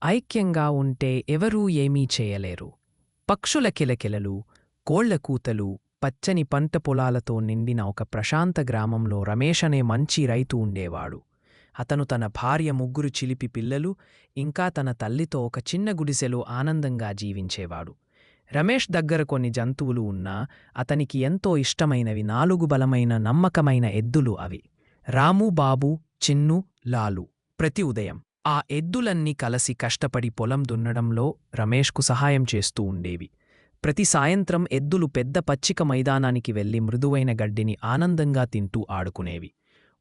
ఐక్యంగా ఉంటే ఎవరూ ఏమీ చేయలేరు. పక్షుల కిలకిలలు, కోళ్ల కూతలు, పచ్చని పంట పొలాలతో నిండిన ఒక ప్రశాంత గ్రామంలో రమేష్ అనే మంచి రైతు ఉండేవాడు. అతను తన భార్య, ముగ్గురు చిలిపి పిల్లలు, ఇంకా తన తల్లితో ఒక చిన్న గుడిసెలో ఆనందంగా జీవించేవాడు. రమేష్ దగ్గర కొన్ని జంతువులు ఉన్నా అతనికి ఎంతో ఇష్టమైనవి 4 బలమైన నమ్మకమైన ఎద్దులు అవి. రాము, బాబు, చిన్ను, లాలు. ప్రతి ఉదయం ఆ ఎద్దులన్నీ కలసి కష్టపడి పొలం దున్నడంలో రమేష్కు సహాయం చేస్తూ ఉండేవి. ప్రతి సాయంత్రం ఎద్దులు పెద్ద పచ్చిక మైదానానికి వెళ్లి మృదువైన గడ్డిని ఆనందంగా తింటూ ఆడుకునేవి.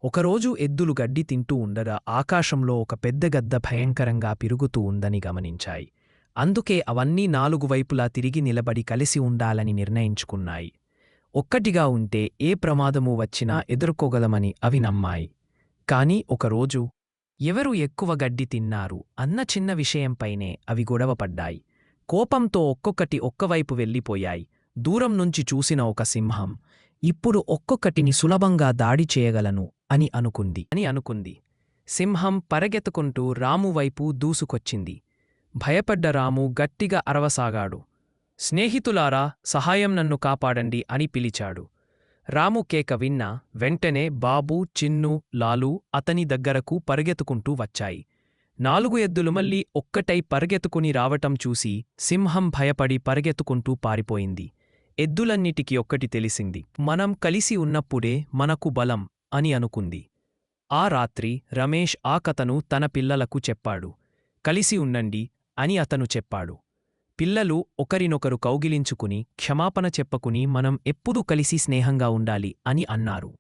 ఒకరోజు ఎద్దులు గడ్డి తింటూ ఉండగా ఆకాశంలో ఒక పెద్ద గద్ద భయంకరంగా పెరుగుతూ ఉందని గమనించాయి. అందుకే అవన్నీ 4 వైపులా తిరిగి నిలబడి కలిసి ఉండాలని నిర్ణయించుకున్నాయి. ఒక్కటిగా ఉంటే ఏ ప్రమాదమూ వచ్చినా ఎదుర్కోగలమని అవి నమ్మాయి. కాని ఒకరోజు ఎవరు ఎక్కువ గడ్డి తిన్నారు అన్న చిన్న విషయంపైనే అవి గొడవపడ్డాయి. కోపంతో ఒక్కొక్కటి ఒక్కవైపు వెళ్ళిపోయాయి. దూరం నుంచి చూసిన ఒక సింహం, ఇప్పుడు ఒక్కొక్కటిని సులభంగా దాడి చేయగలను అని అనుకుంది. సింహం పరిగెత్తుకుంటూ రాము వైపు దూసుకొచ్చింది. భయపడ్డ రాము గట్టిగా అరవసాగాడు. స్నేహితులారా, సహాయం, నన్ను కాపాడండి అని పిలిచాడు. రాము కేక విన్న వెంటనే బాబు, చిన్ను, లాలు అతని దగ్గరకు పరిగెత్తుకుంటూ వచ్చాయి. 4 ఎద్దులు మళ్ళీ ఒక్కటై పరిగెత్తుకుని రావటం చూసి సింహం భయపడి పరిగెత్తుకుంటూ పారిపోయింది. ఎద్దులన్నిటికీ ఒక్కటి తెలిసింది: మనం కలిసి ఉన్నప్పుడే మనకు బలం అని అనుకుంది. ఆ రాత్రి రమేష్ ఆ కథను తన పిల్లలకు చెప్పాడు. కలిసి ఉండండి అని అతను చెప్పాడు. పిల్లలు ఒకరినొకరు కౌగిలించుకుని క్షమాపణ చెప్పుకుని మనం ఎప్పుడూ కలిసి స్నేహంగా ఉండాలి అని అన్నారు.